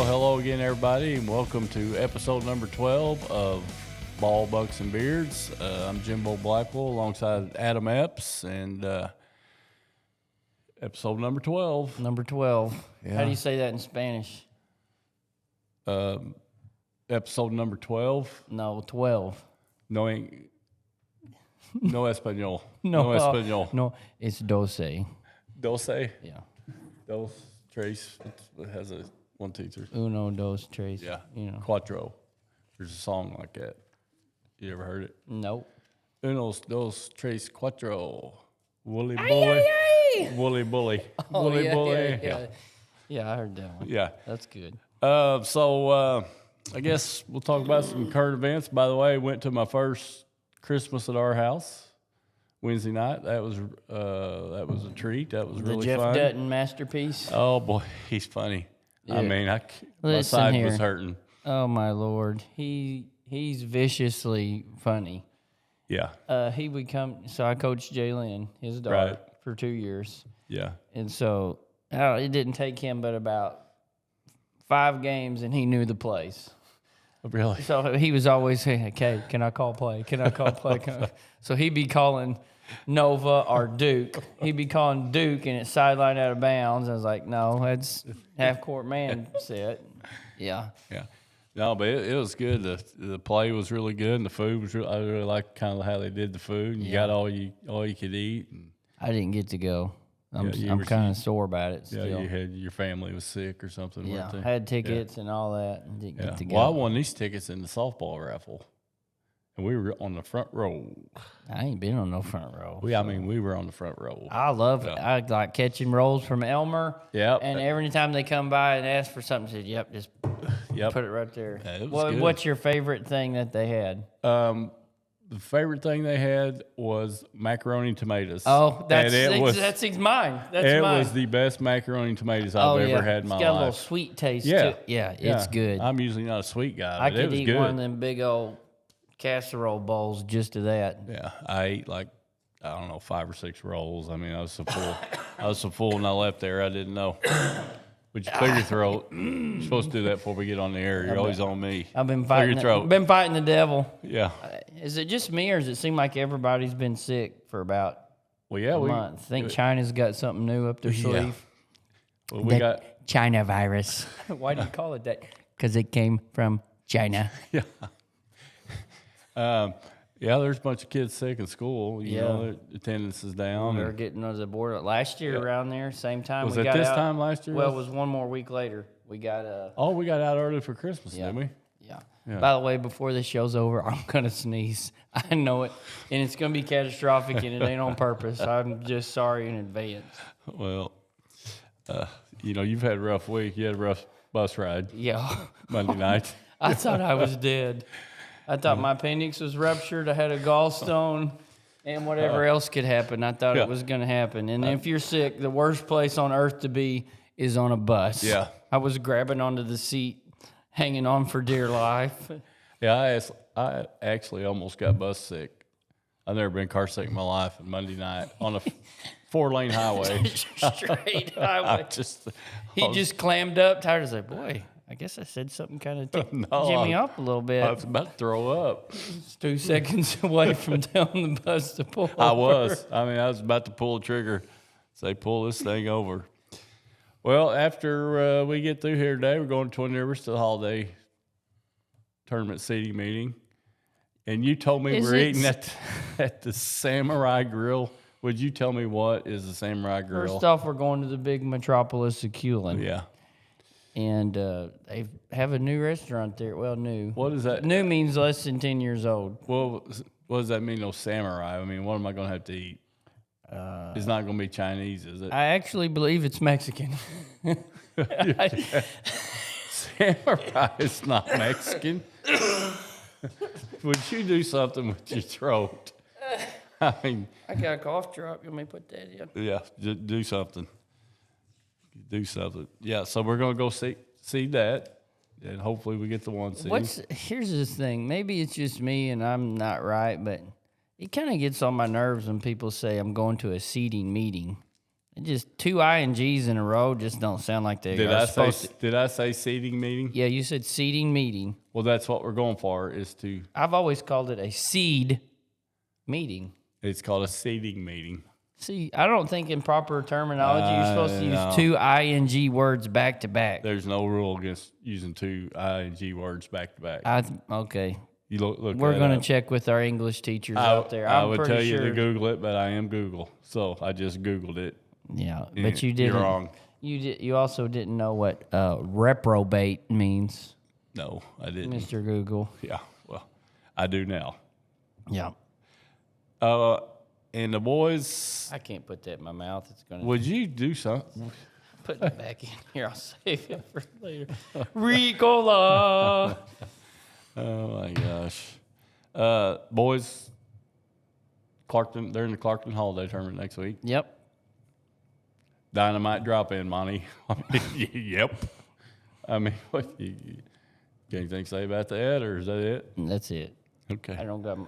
Well, hello again, everybody, and welcome to episode number 12 of Ball, Bucks, and Beards. I'm Jimbo Blackwell alongside Adam Epps, and episode number 12. Number 12. Yeah. How do you say that in Spanish? Episode number 12. No, 12. No español. No, español. No, it's doce. Doce. Yeah. Dos, tres. It has a 1, 2, 3. Uno, dos, tres. Yeah. You know. Cuatro. There's a song like that. You ever heard it? Nope. Unos, dos, tres, cuatro. Woolly bully. Woolly bully. Oh, Woolly yeah, bully. Yeah, I heard that one. Yeah. That's good. So I guess we'll talk about some current events. By the way, went to my first Christmas at our house Wednesday night. That was a treat. That was really the Jeff fun. Dutton masterpiece. Oh boy, he's funny. Yeah. I mean, my Listen side here. was hurting. Oh my Lord, he's viciously funny. Yeah. He would come. So I coached Jalen, his daughter, Right. for 2 years. Yeah. And so it didn't take him but about 5 games, and he knew the plays. Really? So he was always saying, okay, can I call play? Can I call play? So he'd be calling Nova or Duke. He'd be calling Duke, and it's sideline out of bounds. I was like, no, that's half-court man set. Yeah. Yeah. No, but it was good. The play was really good, and the food was I really liked kind of how they did the food. And you got all you could eat. And I didn't get to go. I'm were- kind of sore about it yeah, still. you had your family was sick or something. Yeah, weren't they? I had tickets and all that, and didn't Yeah. get to go. Well, I won these tickets in the softball raffle, and we were on the front row. I ain't been on no front row. We were on the front row. I love it. I like catching rolls from Elmer. Yep. And every time they come by and ask for something, I said, yep, just Yep. put it right there. Yeah, it was good. What's your favorite thing that they had? The favorite thing they had was macaroni and tomatoes. Oh, that's and mine. That's mine. was the best macaroni and tomatoes I've ever had in my It's got a little life. sweet taste Yeah. to it. Yeah, it's good. I'm usually not a sweet guy, I but it could was eat good. one of them big old casserole bowls just of that. Yeah, I ate like, I don't know, 5 or 6 rolls. I mean, I was so full when I left there, I didn't know. But you clear your throat. You're supposed to do that before we get on the air. You're always on me. I've been Clear fighting. your throat. Been fighting the devil. Yeah. Is it just me, or does it seem like everybody's been sick for about Well, yeah, a month? I think China's got something new up their sleeve. Well, we got China virus. Why do you call it that? Because it came from China. yeah. There's a bunch of kids sick in school. You know, their attendance is down. They're getting on the board last year around there, same time. Was we it got this out. time last year? Well, it was one more week later. We got we got out early for Christmas, didn't we? Yeah. By the way, before this show's over, I'm gonna sneeze. I know it, and it's gonna be catastrophic, and it ain't on purpose. I'm just sorry in advance. Well, you've had a rough week. You had a rough bus ride Yeah. Monday night. I thought I was dead. I thought my appendix was ruptured. I had a gallstone, and whatever else could happen. I thought it was going to happen. And if you're sick, the worst place on earth to be is on a bus. Yeah. I was grabbing onto the seat, hanging on for dear life. Yeah, I actually almost got bus sick. I've never been car sick in my life. And Monday night on a 4-lane highway, Straight highway. He just clammed up, tired. I was like, boy, I guess I said something kind of tipped Jimmy up a little bit. I was about to throw up. It's 2 seconds away from telling the bus to pull over. I was about to pull the trigger. Say, pull this thing over. Well, after we get through here today, we're going to Twin Rivers to the holiday tournament seating meeting. And you told me we're eating at the Samurai Grill. Would you tell me what is the Samurai Grill? First off, we're going to the big metropolis of Culin. Yeah. And they have a new restaurant there. Well, new. What is that? New means less than 10 years old. Well, what does that mean, no samurai? I mean, what am I going to have to eat? It's not going to be Chinese, is it? I actually believe it's Mexican. Samurai is not Mexican. Would you do something with your throat? I mean, I got a cough drop. Let me put that in. yeah, do something. Do something. Yeah, so we're going to go see that, and hopefully we get the one seed. Here's this thing. Maybe it's just me and I'm not right, but it kind of gets on my nerves when people say I'm going to a seating meeting. Just two INGs in a row just don't sound like they Did are I supposed say? to. Did I say seating meeting? Yeah, you said seeding meeting. Well, that's what we're going for. Is to. I've always called it a seed meeting. It's called a seating meeting. See, I don't think in proper terminology you're supposed to No. use two ING words back to back. There's no rule against using two ing words back to back. Okay. You look. We're that going to up. check with our English teachers out there. I I'm would pretty tell you sure. to Google it, but I am Google, so I just Googled it. Yeah, but you didn't. You're wrong. You also didn't know what reprobate means, No, I didn't. Mr. Google. Yeah, well, I do now. Yeah. And the boys, I can't put that in my mouth. It's going to would you do something? put it back in here. I'll save it for later. Ricola. Oh my gosh, boys, Clarkton. They're in the Clarkton Holiday Tournament next week. Yep. Dynamite drop in, Monty. Yep. I mean, what you got anything to say about that, or is that it? That's it. Okay. I don't got.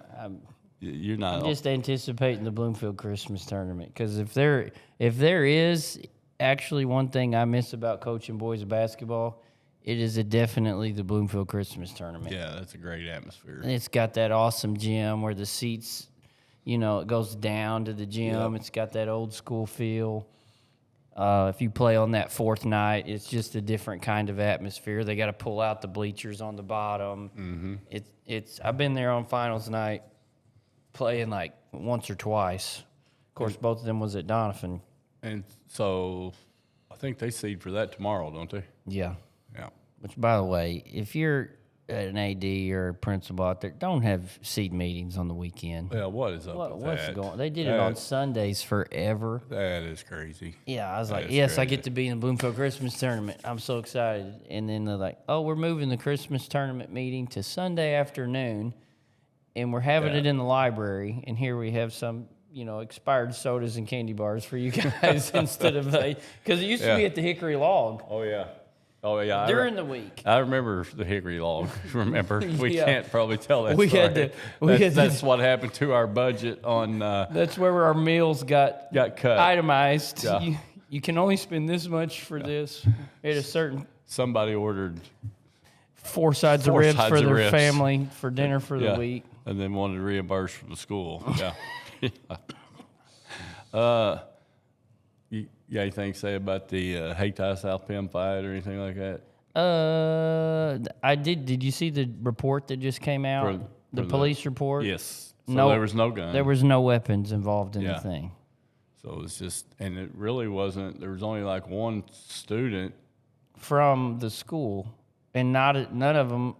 You're not. I'm just anticipating the Bloomfield Christmas tournament because if there is actually one thing I miss about coaching boys basketball, it is definitely the Bloomfield Christmas tournament. Yeah, that's a great atmosphere. And it's got that awesome gym where the seats, it goes down to the gym. Yep. It's got that old school feel. If you play on that fourth night, it's just a different kind of atmosphere. They got to pull out the bleachers on the bottom. Mm-hmm. It's. I've been there on finals night, playing like once or twice. Of course, both of them was at Donovan. And so, I think they seed for that tomorrow, don't they? Yeah. Yeah. Which, by the way, if you're an AD or a principal out there, don't have seed meetings on the weekend. Yeah. What is up with What's that? going? They did it on Sundays forever. That is crazy. Yeah, I was like, That's yes, I crazy. get to be in the Bloomfield Christmas tournament. I'm so excited. And then they're like, oh, we're moving the Christmas tournament meeting to Sunday afternoon, and we're having it in the library. And here we have some, expired sodas and candy bars for you guys instead of because it used to be at the Hickory Log Oh yeah. Oh yeah. during the week. I remember the Hickory Log. Remember, we Yeah. can't probably tell that We story. had to- That's what happened to our budget on That's where our meals got cut. itemized. Yeah. You can only spend this much for this at a certain Somebody ordered four sides of Four ribs sides for of their ribs. family for dinner for the week. and then wanted to reimburse from the school. Yeah. You got anything to say about the Hayti South Penn fight or anything like that? I did. Did you see the report that just came out? For the the- police report? Yes. So No, there was no gun. There was no weapons involved in the Yeah. thing. So it was just, and it really wasn't. There was only like one student From the school, and none of them.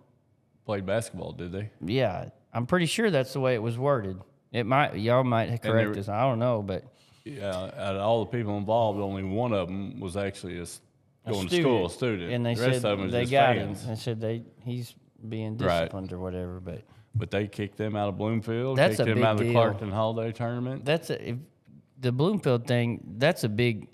played basketball, did they? Yeah, I'm pretty sure that's the way it was worded. Y'all might correct us. I don't know, but Yeah. Out of all the people involved, only one of them was actually going to school, a student. And they the rest said of them was they just got fans. him. They said he's being Right. disciplined or whatever. But But they kicked them out of Bloomfield. That's kicked a them big out of the deal. Clarkton Holiday Tournament. the Bloomfield thing. That's a big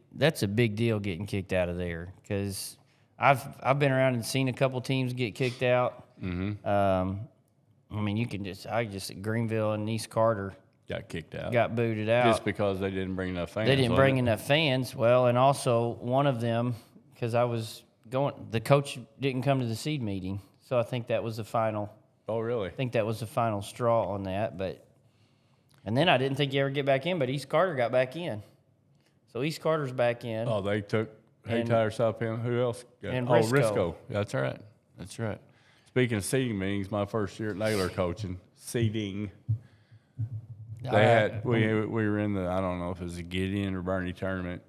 deal getting kicked out of there because I've been around and seen a couple teams get kicked out. Mm-hmm. I mean, I just Greenville and East Carter Got kicked out. got booted out. Just because they didn't bring enough fans. They didn't wasn't bring it? enough fans. Well, and also one of them, because I was going, the coach didn't come to the seed meeting, so I think that was the final. Oh, really? I think that was the final straw on that. And then I didn't think you ever get back in, but East Carter got back in. So East Carter's back in. Oh, they took And- Hayti or South Penn. Who else? and Oh, Risco. Risco. That's right. That's right. Speaking of seating meetings, my first year at Naylor coaching, seating. They had we were in the, I don't know if it was a Gideon or Bernie tournament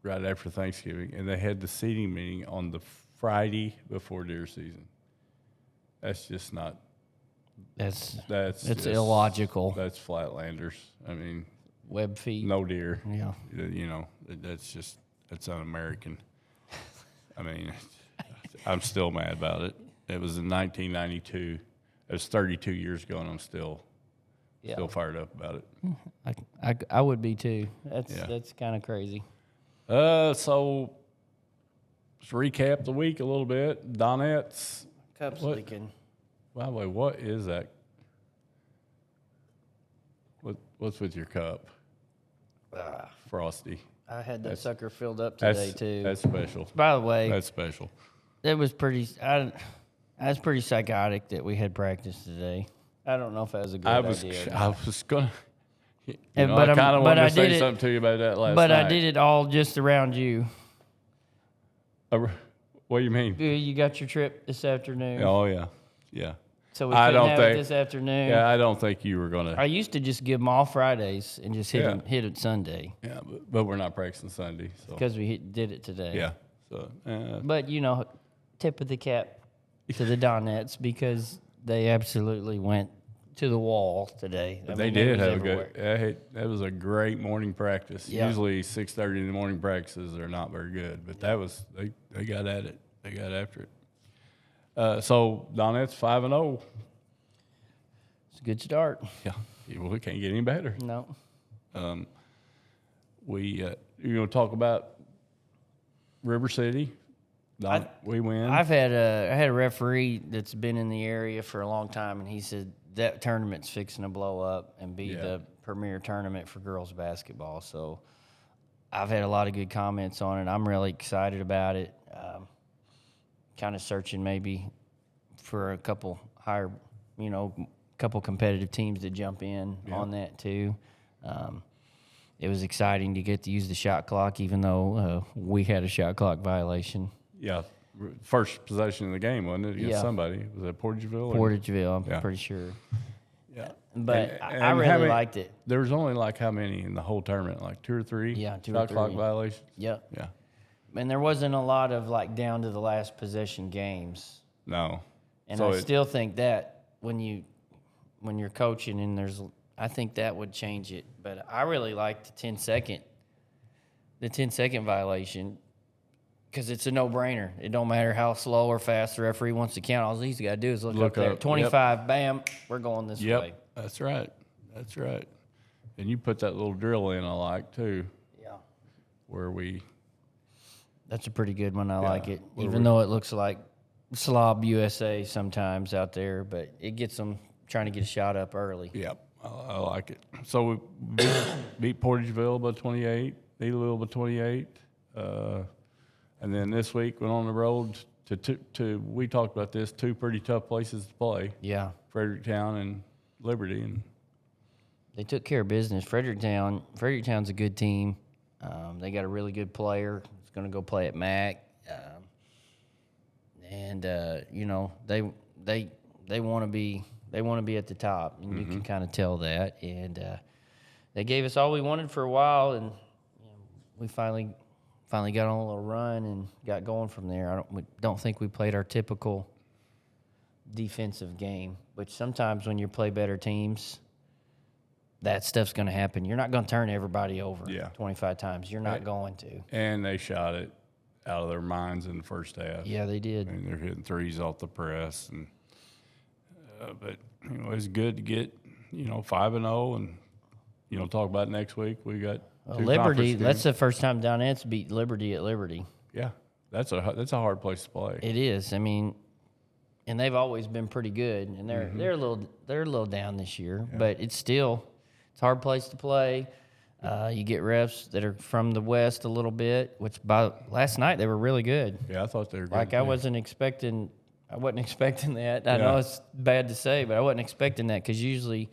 right after Thanksgiving, and they had the seating meeting on the Friday before deer season. That's just not. That's That's it's just- illogical. That's flatlanders. I mean, Web feet. no deer. Yeah. That's un-American. I mean, I'm still mad about it. It was in 1992. It was 32 years ago, and I'm still fired up about it. I would be too. That's Yeah. that's kind of crazy. So let's recap the week a little bit. Donets. Cups What? leaking. By the way, what is that? What's with your cup? Frosty. I had that sucker filled up today too. That's special. By the way, That's special. it was pretty. I was pretty psychotic that we had practice today. I don't know if that was a good idea. I was gonna. I But kind of wanted to say did it- something to you about that last But night. I did it all just around you. What do you mean? You got your trip this afternoon. Oh yeah. So we I couldn't don't have think- it this afternoon. Yeah, I don't think you were gonna. I used to just give them all Fridays and just hit Yeah. it Sunday Yeah, but we're not practicing Sunday, so because we did it today. yeah. So But tip of the cap to the Donets because they absolutely went to the wall today. I they mean, did it was have everywhere. a good. That was a great morning practice. Yeah. Usually 6:30 in the morning practices are not very good, but that was they got at it. They got after it. So Donet's 5-0. It's a good start. Yeah, well, it can't get any better. No. You gonna talk about River City? We win. I had a referee that's been in the area for a long time, and he said that tournament's fixing to blow up and be the premier tournament for girls basketball. So I've had a lot of good comments on it. I'm really excited about it. Kind of searching maybe for a couple higher, couple competitive teams to jump in on that too. It was exciting to get to use the shot clock, even though we had a shot clock violation. Yeah, first possession of the game, wasn't it? Against somebody. Was it Portageville? Portageville, I'm pretty sure. Yeah. But And I how really many- liked it. There was only like how many in the whole tournament? Like 2 or 3? Yeah, 2 or shot clock 3. violations? Yep. Yeah. And there wasn't a lot of down to the last possession games. No. And So I still think that when you're coaching and I think that would change it. But I really liked the 10-second violation because it's a no-brainer. It don't matter how slow or fast the referee wants to count. All he's got to do is look up there. up. 25, bam, we're going this Yep. way. That's right. That's right. And you put that little drill in, I like, too, Yeah. where we That's a pretty good one. I like it, where even though it looks like slob USA sometimes out there, but it gets them trying to get a shot up early. Yep, I like it. So we beat Portageville by 28, Needleville by 28. And then this week went on the road to we talked about this, 2 pretty tough places to play, Yeah. Fredericktown and Liberty. And They took care of business. Fredericktown's a good team. They got a really good player. He's going to go play at MAC. They want to be at the top, and you can kind of tell that. And they gave us all we wanted for a while, and we finally got on a little run and got going from there. We don't think we played our typical defensive game, which sometimes when you play better teams, that stuff's going to happen. You're not going to turn everybody over 25 times. You're not going to. And they shot it out of their minds in the first half. Yeah, they did. I mean, they're hitting threes off the press, and but it's good to get 5-0, and talk about next week. We got two Liberty. conference That's games. the first time Donets beat Liberty at Liberty. Yeah, that's a hard place to play. It is. I mean, and they've always been pretty good, and they're a little down this year, but it's a hard place to play. You get refs that are from the West a little bit, which by last night they were really good. Yeah, I thought they were good. Like I wasn't expecting that. I know it's bad to say, but I wasn't expecting that because usually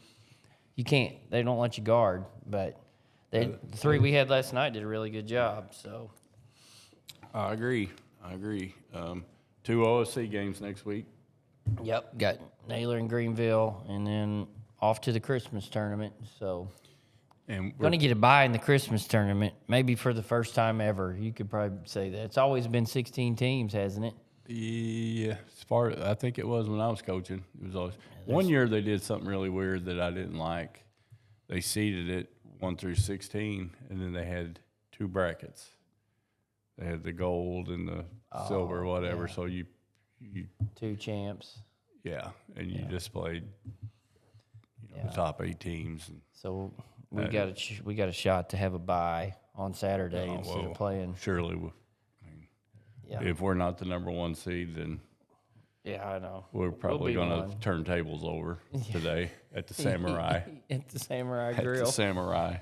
they don't let you guard. But the 3 we had last night did a really good job. So I agree. 2 OSC games next week. yep, got Naylor and Greenville, and then off to the Christmas tournament. So And going to get a bye in the Christmas tournament, maybe for the first time ever. You could probably say that. It's always been 16 teams, hasn't it? yeah, I think it was when I was coaching. It was always one year they did something really weird that I didn't like. They seeded it 1 through 16, and then they had 2 brackets. They had the gold and the silver, whatever. So you 2 champs. and you just played the top 8 teams. And So we got a shot to have a bye on Saturday instead of playing. surely, if we're not the number 1 seed, then Yeah, I know. we're probably be going one. to turn tables over today at the Samurai. At the Samurai At Grill. the Samurai.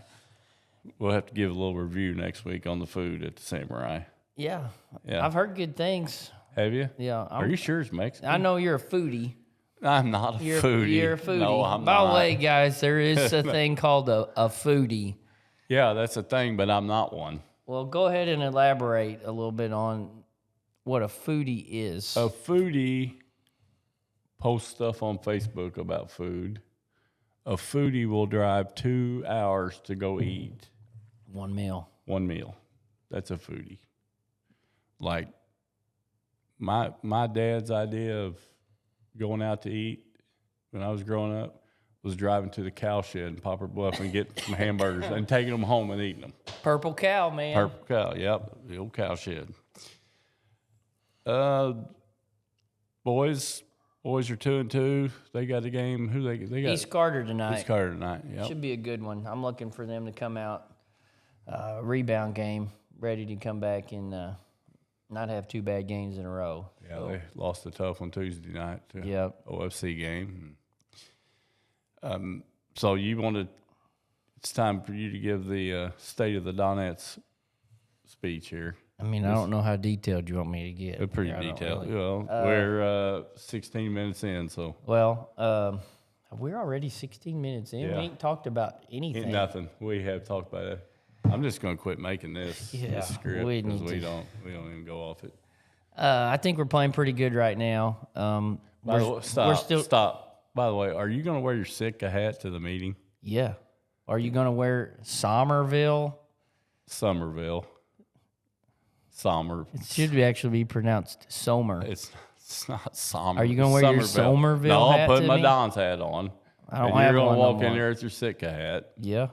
we'll have to give a little review next week on the food at the Samurai. Yeah. Yeah. I've heard good things. Have you? Yeah. Are you sure it's Mexican? I know you're a foodie. I'm not a foodie. You're a foodie. No, I'm By not. the way, guys, there is a thing called a foodie. Yeah, that's a thing, but I'm not one. Well, go ahead and elaborate a little bit on what a foodie is. A foodie posts stuff on Facebook about food. A foodie will drive 2 hours to go eat One meal. one meal. That's a foodie. Like my dad's idea of going out to eat when I was growing up was driving to the cow shed in Poplar Bluff and getting some hamburgers and taking them home and eating them. Purple cow, man. Purple cow, yep, the old cow shed. Boys are 2-2. They got a game. Who they got? East Carter tonight. East Carter tonight. Yep. Should be a good one. I'm looking for them to come out, rebound game, ready to come back and not have 2 bad games in a row. Yeah, So, they lost a tough one Tuesday night to Yep. OFC game. So it's time for you to give the state of the Donets speech here. I mean, I don't know how detailed you want me to get. They're pretty I don't detailed. really- Well, we're 16 minutes in, so Well, we're already 16 minutes in. Yeah. We ain't talked about anything. ain't nothing. We have talked about it. I'm just going to quit making this, Yeah, this script we because need we to. don't even go off it. I think we're playing pretty good right now. By the way, we're still. stop. By the way, are you going to wear your Sitka hat to the meeting? Yeah. Are you gonna wear Somerville? Somerville. It should actually be pronounced Somer. It's not Somerville. Are you gonna wear your Somerville No, hat I'll put to my me? Don's hat on. I don't and have you're one gonna no walk in more. there with your Sitka hat. Yeah.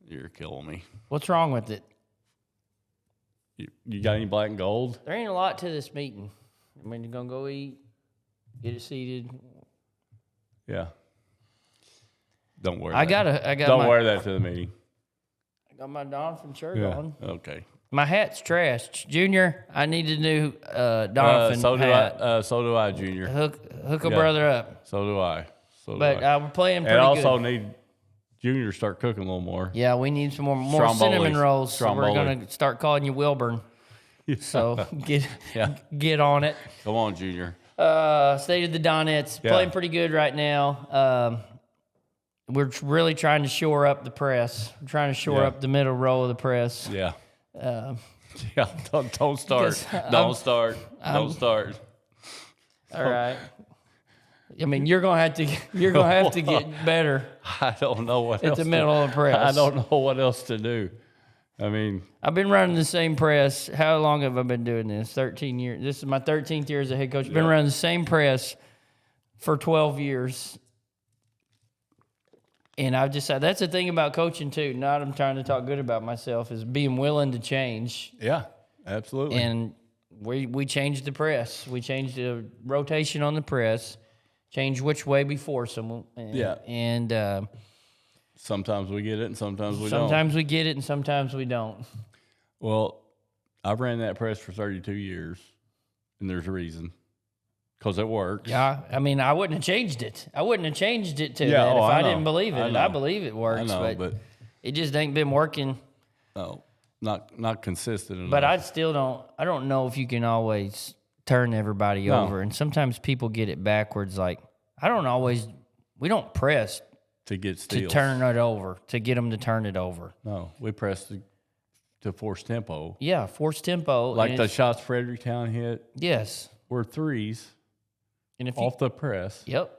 You're killing me. What's wrong with it? You got any black and gold? There ain't a lot to this meeting. I mean, you're gonna go eat, get it seated. Yeah. Don't wear I that. got Don't my, wear that to the meeting. I got my Don from church Yeah. on. Okay. My hat's trashed. Junior, I need a new Donovan So do hat. I, Junior. Hook a Yeah. brother up. So do I. But we're playing pretty and also good. need Junior to start cooking a little more. Yeah, we need some more Stromboli. cinnamon rolls. So we're Stromboli. gonna start calling you Wilburn. So Yeah. get on it. Come on, Junior. State of the Donets, Yeah. playing pretty good right now. We're really trying to shore up the press. We're trying to shore Yeah. up the middle row of the press. Yeah. Um, Yeah. Don't start. Because Don't start. Don't start. All right. I mean, you're gonna have to get better I don't know what at else the to- middle of the press. I don't know what else to do. I mean, I've been running the same press. How long have I been doing this? 13 years. This is my 13th year as a head coach. Been running the same press for 12 years. And I've decided that's the thing about coaching too. Not I'm trying to talk good about myself is being willing to change. yeah, absolutely. And we changed the press. We changed the rotation on the press. Changed which way we force them. Yeah. And Sometimes we get it and sometimes we don't. sometimes we get it and sometimes we don't. Well, I've ran that press for 32 years, and there's a reason. Because it works. Yeah, I mean, I wouldn't have changed it. I wouldn't have changed it to Yeah, that if I I know. didn't believe it. I And know. I believe it works, I know, but it just ain't been working. no, not consistent enough. But I still don't. I don't know if you can always turn everybody No. over. And sometimes people get it backwards. Like I don't always. We don't press to get to steals. turn it over to get them to turn it over. No, we press to force tempo. Yeah, force tempo. Like and the it's- shots Fredericktown hit yes. were threes And if you, off the press. yep.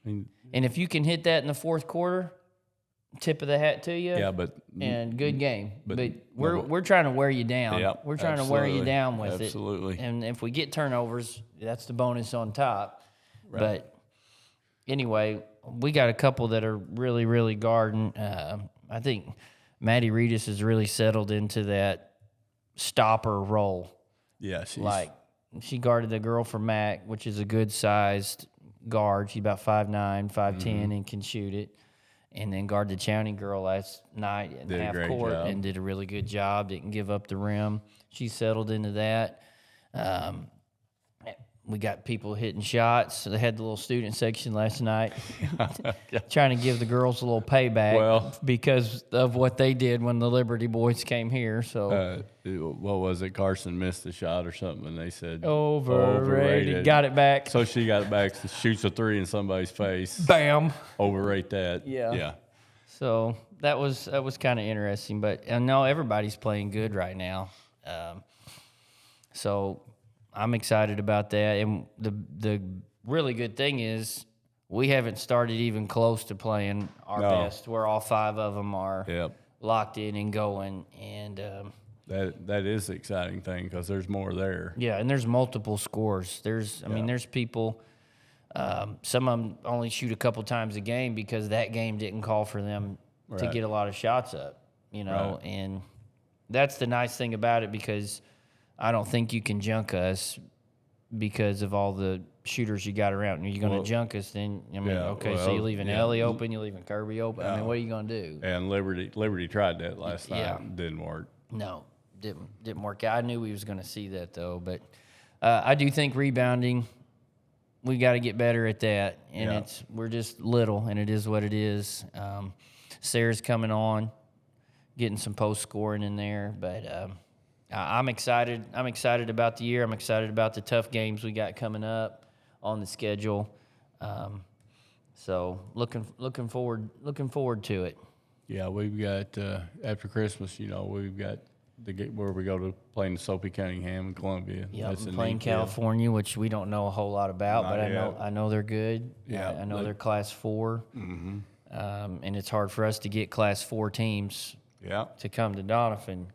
I mean, And if you can hit that in the fourth quarter, tip of the hat to you. yeah, but And good game, but, but- we're trying to wear you down. yeah, We're trying to wear you absolutely. down with Absolutely. it. And if we get turnovers, that's the bonus on top. Right. But anyway, we got a couple that are really, really guarding. I think Maddie Reedus has really settled into that stopper role. yeah, she's Like she guarded the girl from Mac, which is a good sized guard. She's about 5'9", 5'10", Mm-hmm. and can shoot it. And then guard the Chowney girl last night at Did a half great court job. and did a really good job. Didn't give up the rim. She settled into that. we got people hitting shots. So they had the little student section last night, trying to give the girls a little payback because of what they did when the Liberty boys came here. So what was it? Carson missed a shot or something, and they said overrated. Got it back. So she got it back. Shoots a 3 in somebody's face. Bam. Overrate that. Yeah. So that was kind of interesting. But no, everybody's playing good right now. So I'm excited about that. And the really good thing is we haven't started even close to playing our best, where all 5 of them are locked in and going. And that is the exciting thing because there's more there. Yeah, and there's multiple scores. I mean, there's people. Some of them only shoot a couple times a game because that game didn't call for them to get a lot of shots up, and that's the nice thing about it, because I don't think you can junk us because of all the shooters you got around. You're going to junk us, then, so you're leaving Ellie open, you're leaving Kirby open. I mean, what are you going to do? And Liberty tried that last night. Didn't work. No, didn't work out. I knew we was going to see that, though. But I do think rebounding, we got to get better at that. And we're just little, and it is what it is. Sarah's coming on, getting some post scoring in there, but I'm excited. I'm excited about the year. I'm excited about the tough games we got coming up on the schedule. So looking forward to it. Yeah, we've got after Christmas. We've got where we go to play in Soapy, Cunningham, and Columbia. Yeah, playing California, which we don't know a whole lot about, but I know they're good. Yeah, I know they're Class 4. Mm-hmm. And it's hard for us to get Class 4 teams. To come to Donovan.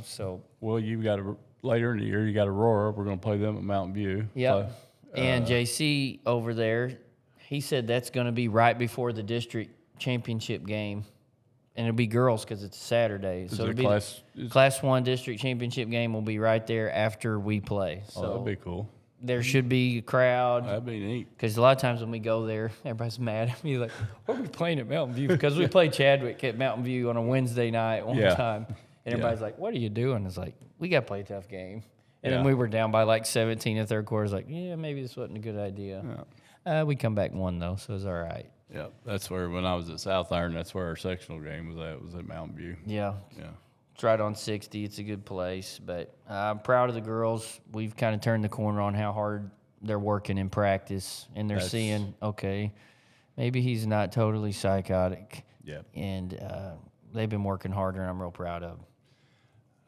So. Well, you've got later in the year, you got Aurora. We're going to play them at Mountain View. Yeah. And JC over there, he said that's going to be right before the district championship game. And it'll be girls because it's a Saturday. So it'll be Class 1 district championship game will be right there after we play. So that'd be cool. There should be a crowd. That'd be neat. Because a lot of times when we go there, everybody's mad at me. Like, what are we playing at Mountain View? Because we played Chadwick at Mountain View on a Wednesday night one time. And everybody's like, what are you doing? It's like, we got to play a tough game. And then we were down by like 17 in the third quarter. It's like, maybe this wasn't a good idea. We come back and won, though, so it was all right. Yeah, that's where, when I was at South Iron, that's where our sectional game was at Mountain View. Yeah. It's right on 60. It's a good place. But I'm proud of the girls. We've kind of turned the corner on how hard they're working in practice. And they're seeing, okay, maybe he's not totally psychotic. Yeah. And they've been working harder, and I'm real proud of them.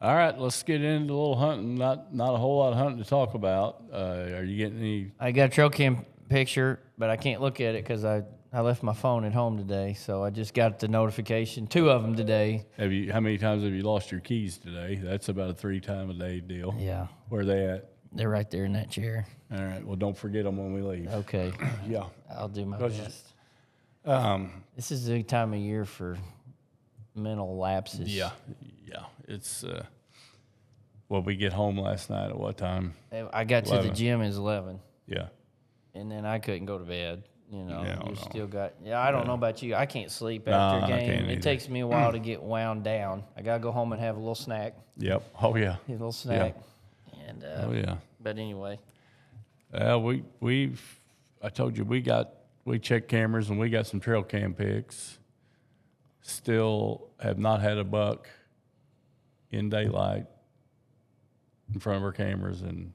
All right, let's get into a little hunting. Not a whole lot of hunting to talk about. Are you getting any? I got a trail cam picture, but I can't look at it because I left my phone at home today, so I just got the notification. 2 of them today. How many times have you lost your keys today? That's about a 3-time-a-day deal. Yeah. Where are they at? They're right there in that chair. All right. Well, don't forget them when we leave. Okay. Yeah. I'll do my best. This is the time of year for mental lapses. Yeah. It's we get home last night at what time? I got 11. to the gym at 11. Yeah. And then I couldn't go to bed. Still got. I don't know about you. I can't sleep after a game. It takes me a while to get wound down. I gotta go home and have a little snack. Yep. Oh yeah. A little snack. Yeah. And But anyway. I told you we checked cameras and we got some trail cam pics. Still have not had a buck in daylight in front of our cameras in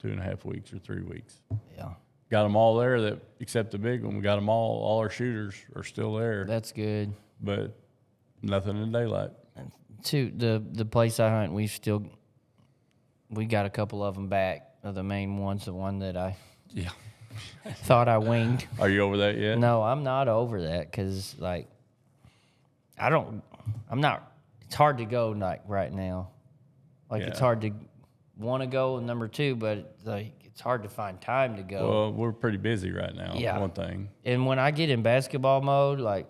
2.5 weeks or 3 weeks. Yeah. Got them all there, except the big one. We got them all. All our shooters are still there. That's good. But nothing in daylight. The place I hunt, we got a couple of them back. Of the main ones, the one that I thought I winged. Are you over that yet? No, I'm not over that because it's hard to go right now. It's hard to want to go, number 2, but it's hard to find time to go. Well, we're pretty busy right now. Yeah. One thing. And when I get in basketball mode, I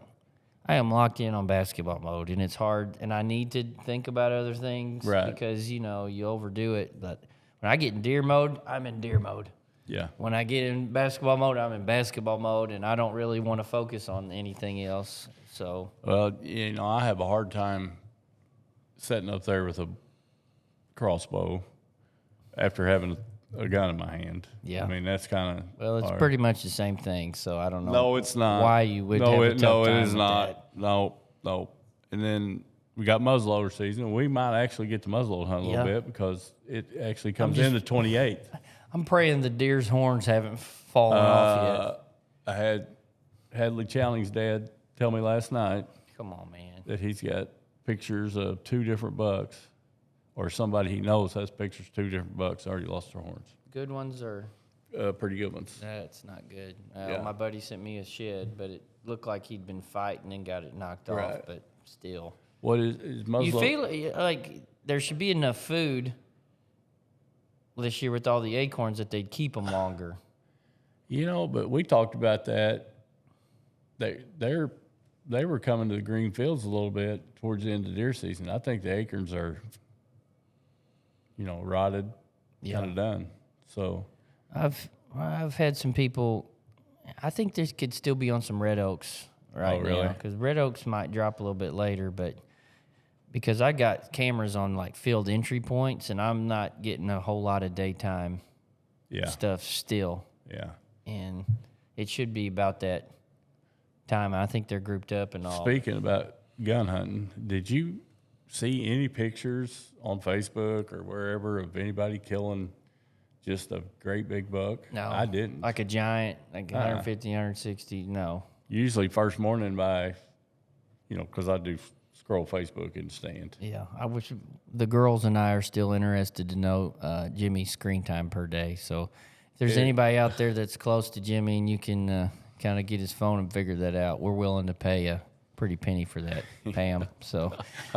am locked in on basketball mode, and it's hard, and I need to think about other things because, you overdo it. But when I get in deer mode, I'm in deer mode. Yeah. When I get in basketball mode, I'm in basketball mode, and I don't really want to focus on anything else. So. Well, I have a hard time setting up there with a crossbow after having a gun in my hand. Yeah. I mean, that's kind of. Well, it's pretty much the same thing, so I don't know. No, it's not. Why you would have a tough time it is with not. that. No. And then we got muzzleloader season. We might actually get to muzzleloader hunt a little bit because it actually comes in the 28th. I'm praying the deer's horns haven't fallen off yet. I had Hadley Challeng's dad tell me last night Come on, man. that he's got pictures of 2 different bucks, or somebody he knows has pictures of 2 different bucks already lost their horns. Good ones or? Pretty good ones. That's not good. Yeah. My buddy sent me a shed, but it looked like he'd been fighting and got it knocked off, Right. but still. What is muzzleloader? You feel like there should be enough food this year with all the acorns that they'd keep them longer. You know, but we talked about that. They were coming to the green fields a little bit towards the end of deer season. I think the acorns are, rotted, kind of done. So I've had some people. I think this could still be on some red oaks right really? now because red oaks might drop a little bit later, but because I got cameras on like field entry points and I'm not getting a whole lot of daytime stuff still. Yeah. And it should be about that time. I think they're grouped up and all. Speaking about gun hunting, did you see any pictures on Facebook or wherever of anybody killing just a great big buck? No. I didn't. Like a giant, like 150, 160, no. Usually first morning by, because I do scroll Facebook and stand. Yeah, I wish the girls and I are still interested to know Jimmy's screen time per day. So if there's anybody out there that's close to Jimmy and you can kind of get his phone and figure that out, we're willing to pay a pretty penny for that, Pam. So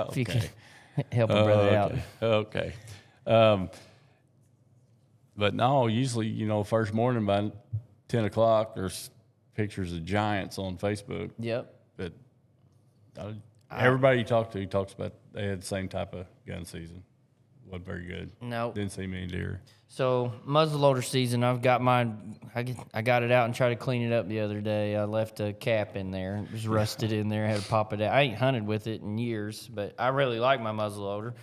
if you can help a brother out. Okay. But no, usually, first morning by 10 o'clock, there's pictures of giants on Facebook. Yep. But everybody you talk to talks about they had the same type of gun season. Wasn't very good. No. Didn't see many deer. So muzzleloader season, I've got mine. I got it out and tried to clean it up the other day. I left a cap in there. It was rusted in there. I had to pop it out. I ain't hunted with it in years, but I really like my muzzleloader.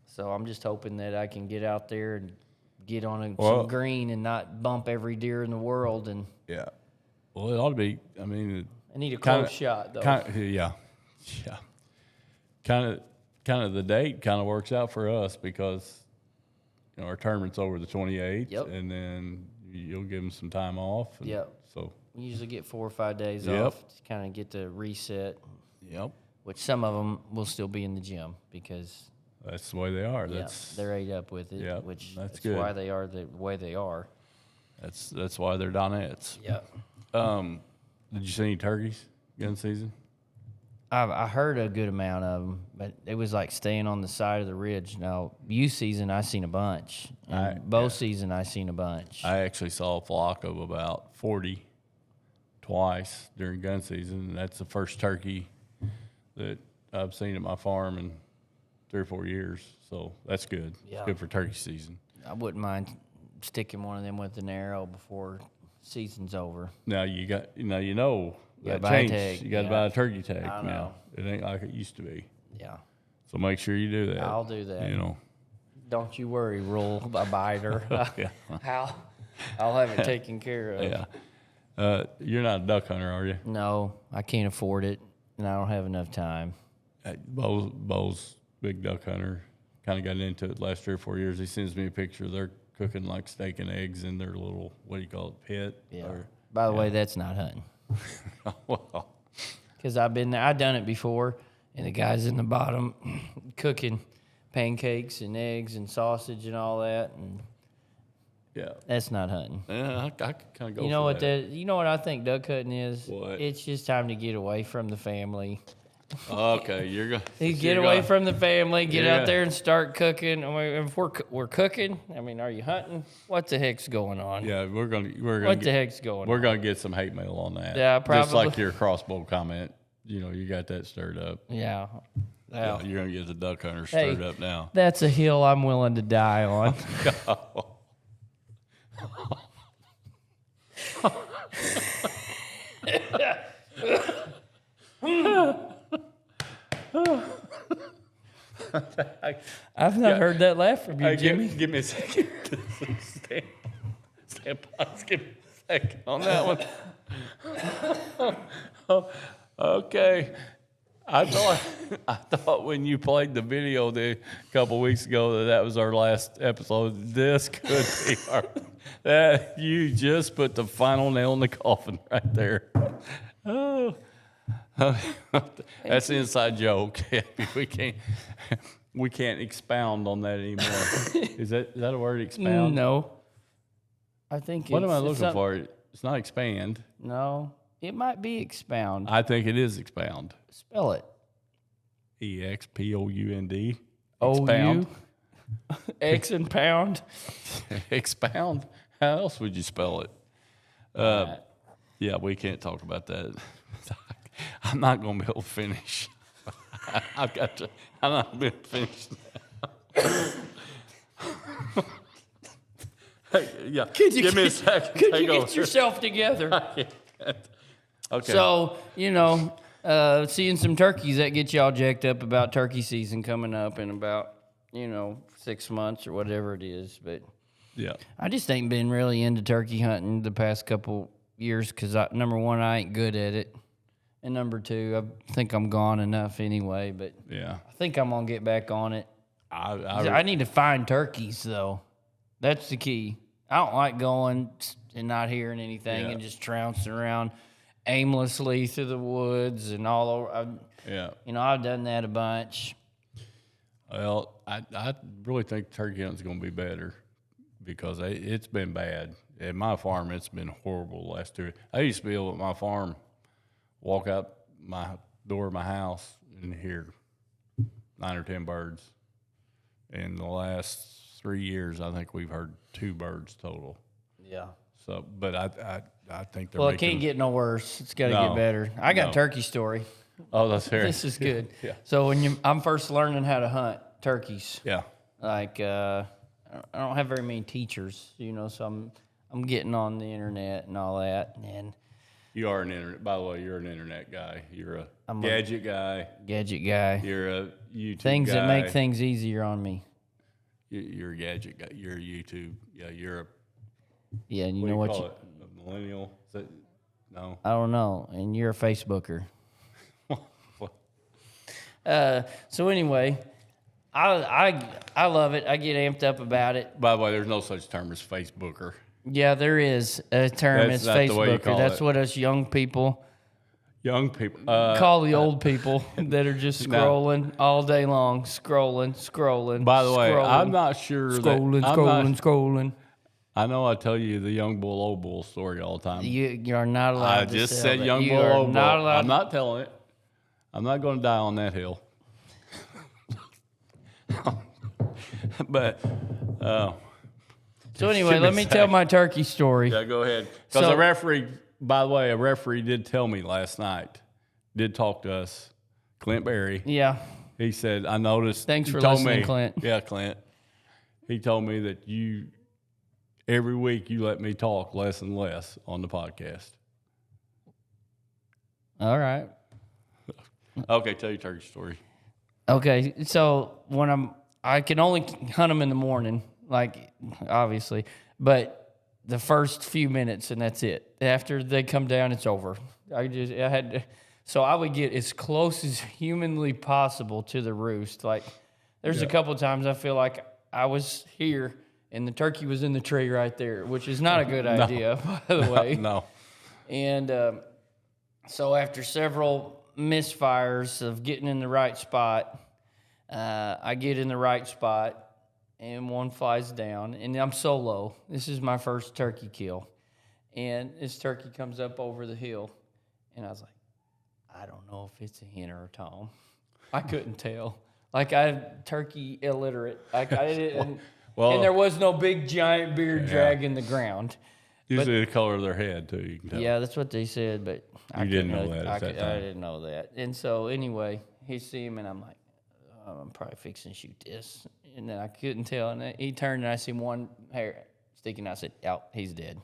So I'm just hoping that I can get out there and get on some green and not bump every deer in the world. And Yeah. Well, it ought to be. I mean, I need a close shot though. Yeah. Kind of the date kind of works out for us because our tournament's over the 28th, Yep. and then you'll give them some time off. And Yep. So. We usually get 4 or 5 days Yep. off to kind of get to reset. Yep. Which some of them will still be in the gym because That's the way they are. yeah, they're ate up with it. Yep, Which that's is good. why they are the way they are. That's why they're Donets. Yeah. Did you see any turkeys gun season? I heard a good amount of them, but it was like staying on the side of the ridge. Now, youth season, I seen a bunch. And bow season, I seen a bunch. I actually saw a flock of about 40 twice during gun season. And that's the first turkey that I've seen at my farm in 3 or 4 years. So that's good. Yeah. It's good for turkey season. I wouldn't mind sticking one of them with an arrow before season's over. Now you got that buy a changed. tag, You got to yeah. buy a turkey tag I now. know. It ain't like it used to be. Yeah. So make sure you do that. I'll do that. You know. Don't you worry, rule abider. Yeah. I'll have it taken care of. Yeah. You're not a duck hunter, are you? No, I can't afford it, and I don't have enough time. Bo's big duck hunter. Kind of got into it the last 3 or 4 years. He sends me a picture. They're cooking like steak and eggs in their little, what do you call it, pit? Yeah. By the way, that's not hunting. Well, Because I've been there. I've done it before, and the guys in the bottom cooking pancakes and eggs and sausage and all that, and yeah. that's not hunting. Yeah, I kind of go You know for what that. you know what I think duck hunting is? What? It's just time to get away from the family. Okay, you're going You get away from the family, get Yeah. out there and start cooking. I mean, if we're cooking, I mean, are you hunting? What the heck's going on? Yeah, we're gonna What the heck's going we're on? gonna get some hate mail on that. Yeah, Just like probably. your crossbow comment. You got that stirred up. Yeah. Yeah, you're gonna get the duck hunter stirred up now. That's a hill I'm willing to die on. I've not heard that laugh from you, Hey, Jimmy. give me a second. Stand pause. Give me a second on that one. Okay. I thought when you played the video a couple weeks ago that was our last episode. This could be that you just put the final nail in the coffin right there. Oh, that's an inside joke. We can't expound on that anymore. Is that a word? Expound? No. I think What am I it's looking some- for? It's not expand. No. It might be expound. I think it is expound. Spell it. EXPOUND. O-U. X and pound. Expound. How else would you spell it? Yeah, we can't talk about that. I'm not going to be able to finish. I'm not going to be able to finish now. Hey, yeah, give me a second. Could Take you over. get yourself together? Okay. So, seeing some turkeys, that gets y'all jacked up about turkey season coming up in about, 6 months or whatever it is. But Yeah. I just ain't been really into turkey hunting the past couple years because, number one, I ain't good at it. And number two, I think I'm gone enough anyway. But Yeah. I think I'm going to get back on it. I I need to find turkeys, though. That's the key. I don't like going and not hearing anything and just trouncing around aimlessly through the woods and all over. I've done that a bunch. Well, I really think turkey hunting's going to be better because it's been bad. At my farm, it's been horrible the last 2 years. I used to be able at my farm, walk out my door of my house and hear 9 or 10 birds. In the last 3 years, I think we've heard 2 birds total. Yeah. So, but I think they're Well, it making, can't get no worse. It's got to No, get better. I got no. a turkey story. Oh, that's fair. This is good. Yeah. So I'm first learning how to hunt turkeys. Yeah. Like I don't have very many teachers, so I'm getting on the internet and all that, and You are an internet. By the way, you're an internet guy. You're a I'm a gadget guy. gadget guy. You're a YouTube Things guy. that make things easier on me. You're a gadget guy. You're a YouTube. Yeah, you're a Yeah, and you what know do you what call you it? A millennial? Is that no? I don't know, and you're a Facebooker. So anyway, I love it. I get amped up about it. By the way, there's no such term as Facebooker. Yeah, there is a term That's as not the way you Facebooker. call That's it. what us young people Young people. call the old people that are just scrolling all day long, scrolling. By the way, scrolling, I'm not sure scrolling. I know I tell you the young bull, old bull story all the time. You are not allowed I to just sell said that. young You bull, are old bull. not allowed. I'm not telling it. I'm not going to die on that hill. But So anyway, Give me let a me tell sec. my turkey story. yeah, go ahead. Because So- a referee, by the way, a referee did tell me last night, did talk to us, Clint Berry. Yeah. He said, I noticed. Thanks he for told listening, me- Clint. Yeah, Clint. He told me that every week you let me talk less and less on the podcast. All right. Okay, tell your turkey story. Okay, so when I can only hunt them in the morning, like obviously, but the first few minutes and that's it. After they come down, it's over. So I would get as close as humanly possible to the roost. Like there's a couple times I feel like I was here and the turkey was in the tree right there, which is not a good idea, by the way. No. And so after several misfires of getting in the right spot, I get in the right spot and one flies down and I'm solo. This is my first turkey kill. And this turkey comes up over the hill and I was like, I don't know if it's a hen or a tom. I couldn't tell. Like I'm turkey illiterate. Like I didn't, Well, and there was no big giant beard dragging the ground. usually the color of their head, too. You can tell. Yeah, that's what they said, but I You didn't couldn't know really- that at that I time. didn't know that. And so anyway, he see him and I'm like, oh, I'm probably fixing to shoot this. And then I couldn't tell. And then he turned and I see one hair sticking out. I said, oh, he's dead.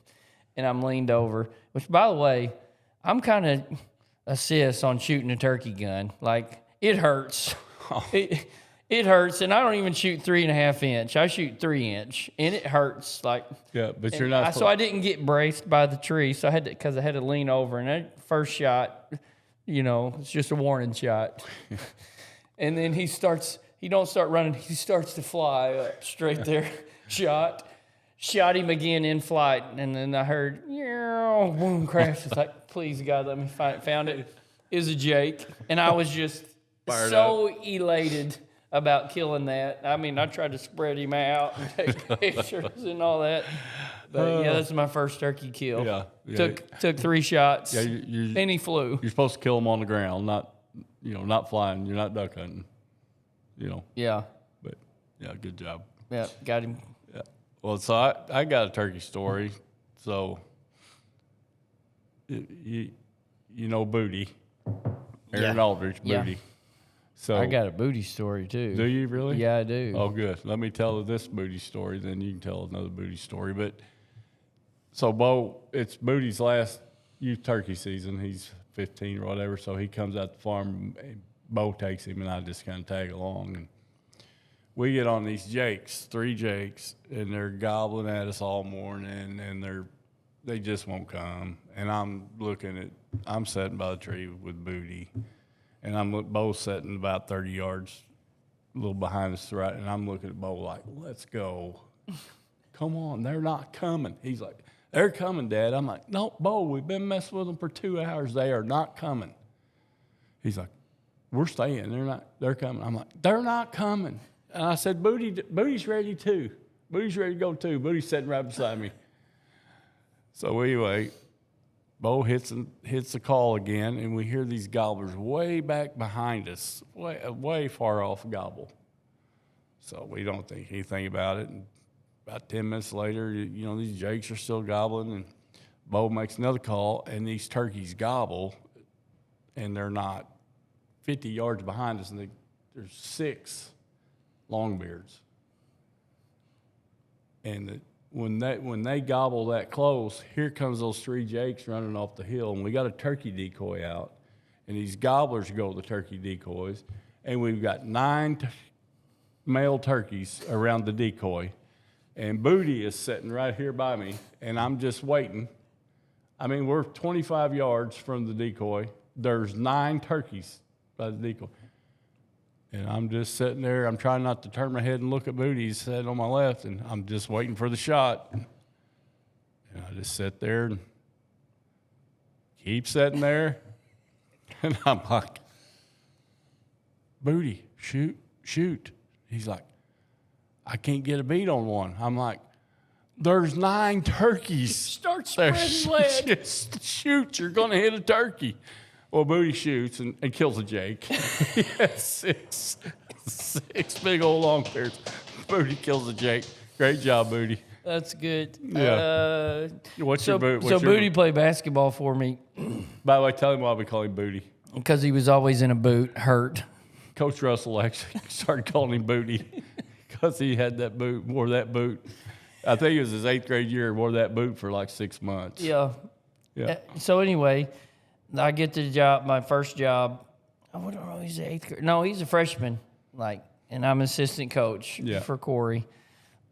And I'm leaned over, which by the way, I'm kind of assist on shooting a turkey gun. Like it hurts. It hurts, and I don't even shoot 3.5 inch. I shoot 3 inch, and it hurts like. Yeah, but you're not. So I didn't get braced by the tree, so I had to because I had to lean over, and that first shot, it's just a warning shot. And then he don't start running. He starts to fly up straight there. Shot him again in flight, and then I heard, boom, crash. It's like, please, God, let me found it. It was a Jake, and I was just so elated about killing that. I mean, I tried to spread him out and take pictures and all that. But yeah, that's my first turkey kill. Yeah. Took 3 shots. Yeah, and he flew. You're supposed to kill them on the ground, not flying. You're not duck hunting. Yeah. But yeah, good job. Yeah, got him. Yeah. Well, so I got a turkey story. So you know Booty, Aaron Aldrich, Booty. Yeah. So I got a Booty story too. Do you really? Yeah, I do. Oh, good. Let me tell this Booty story, then you can tell another Booty story. But so Bo, it's Booty's last youth turkey season. He's 15 or whatever, so he comes out the farm. And Bo takes him, and I just kind of tag along. And we get on these jakes, 3 jakes, and they're gobbling at us all morning, and they just won't come. And I'm sitting by the tree with Booty, and I'm both sitting about 30 yards, a little behind us, right? And I'm looking at Bo like, let's go. Come on, they're not coming. He's like, they're coming, Dad. I'm like, no, Bo, we've been messing with them for 2 hours. They are not coming. He's like, we're staying. They're coming. I'm like, they're not coming. And I said, Booty's ready too. Booty's ready to go too. Booty's sitting right beside me. So anyway, Bo hits the call again, and we hear these gobblers way back behind us, way far off gobble. So we don't think anything about it. And about 10 minutes later, these jakes are still gobbling, and Bo makes another call, and these turkeys gobble, and they're not 50 yards behind us, and there's 6 longbeards. And when they gobble that close, here comes those 3 jakes running off the hill, and we got a turkey decoy out, and these gobblers go with the turkey decoys, and we've got 9 male turkeys around the decoy, and Booty is sitting right here by me, and I'm just waiting. I mean, we're 25 yards from the decoy. There's 9 turkeys by the decoy. And I'm just sitting there. I'm trying not to turn my head and look at Booty. He's sitting on my left, and I'm just waiting for the shot. And I just sit there and keep sitting there. And I'm like, Booty, shoot. He's like, I can't get a beat on one. I'm like, there's 9 turkeys. Start spreading lead. Just shoot, you're going to hit a turkey. Well, Booty shoots and kills a jake. He has 6 big old longbeards. Booty kills a jake. Great job, Booty. That's good. Yeah. What's your boot? So Booty played basketball for me. By the way, tell him why we call him Booty. Because he was always in a boot, hurt. Coach Russell actually started calling him Booty because he had that boot, wore that boot. I think it was his 8th grade year, wore that boot for like 6 months. Yeah. So anyway, I get the job, my first job. What do I know? He's 8th grade. No, he's a freshman. And I'm assistant coach for Corey.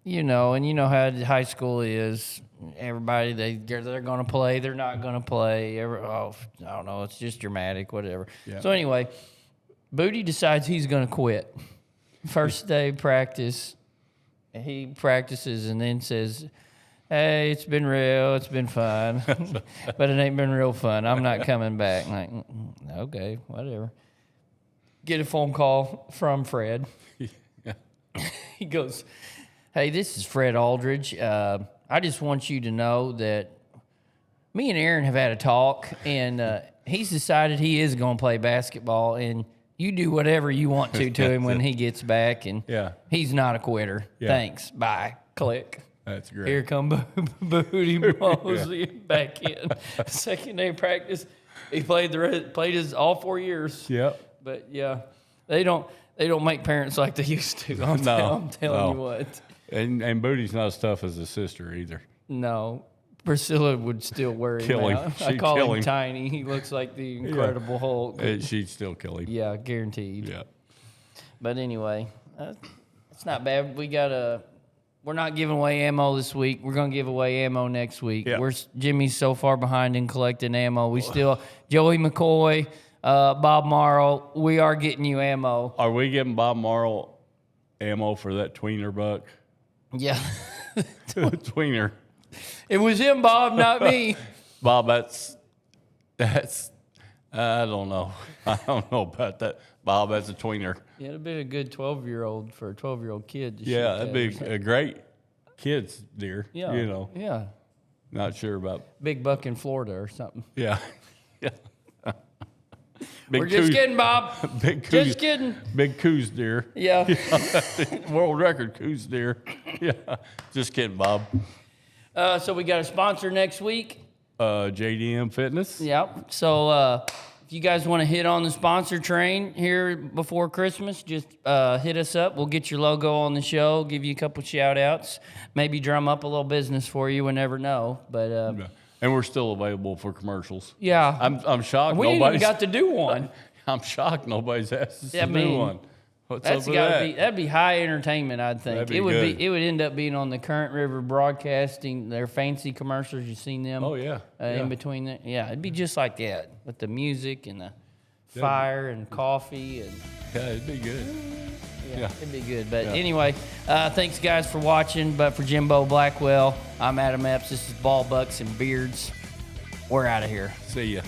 And you know how high school is. Everybody, they're going to play. They're not going to play. I don't know. It's just dramatic, whatever. Yeah. So anyway, Booty decides he's going to quit. First day of practice, he practices and then says, hey, it's been real. It's been fun. But it ain't been real fun. I'm not coming back. I'm like, okay, whatever. Get a phone call from Fred. He goes, hey, this is Fred Aldridge. I just want you to know that me and Aaron have had a talk, and he's decided he is going to play basketball, and you do whatever you want to him when he gets back, and he's not a quitter. Yeah. Thanks. Bye. Click. That's great. Here come Booty Mosley back in. Second day of practice, he played his all 4 years. Yep. But yeah, they don't make parents like they used to. I'm telling you what. And Booty's not as tough as his sister either. No. Priscilla would still wear him out. I call him Tiny. He looks like the Incredible Hulk. She'd still kill him. Yeah, guaranteed. Yeah. But anyway, It's not bad. We're not giving away ammo this week. We're gonna give away ammo next week. Yeah. Jimmy's so far behind in collecting ammo. We still Joey McCoy, Bob Morrow. We are getting you ammo. Are we giving Bob Morrow ammo for that tweener buck? Yeah, Tweener. it was him, Bob, not me. Bob, that's I don't know. I don't know about that. Bob, that's a tweener. Yeah, it'd be a good 12-year-old for a 12-year-old kid. To shoot Yeah, that'd that be or something. a great kid's deer. Yeah, You know, Yeah, not sure about. big buck in Florida or something. Yeah. Yeah. Big We're just coos- kidding, Bob. Big coos, Just kidding. Big coos deer. Yeah. World record coos deer. Yeah. Just kidding, Bob. So we got a sponsor next week. JDM Fitness. Yep. So if you guys want to hit on the sponsor train here before Christmas, just hit us up. We'll get your logo on the show, give you a couple shout outs, maybe drum up a little business for you. We never know. But And we're still available for commercials. yeah, I'm shocked we ain't even nobody's got to do one. I'm shocked nobody's asked us Yeah, to I mean, do one. What's That's up with gotta that? be that'd be high entertainment. I'd think That'd be it would good. be. It would end up being on the Current River Broadcasting. Their fancy commercials. You seen them? Oh, yeah. Yeah. In between that. Yeah, it'd be just like that with the music and the fire and coffee and. Yeah, it'd be good. Yeah, it'd be good. But Yeah. anyway, thanks guys for watching. But for Jimbo Blackwell, I'm Adam Epps. This is Ball Bucks and Beards. We're out of here. See ya.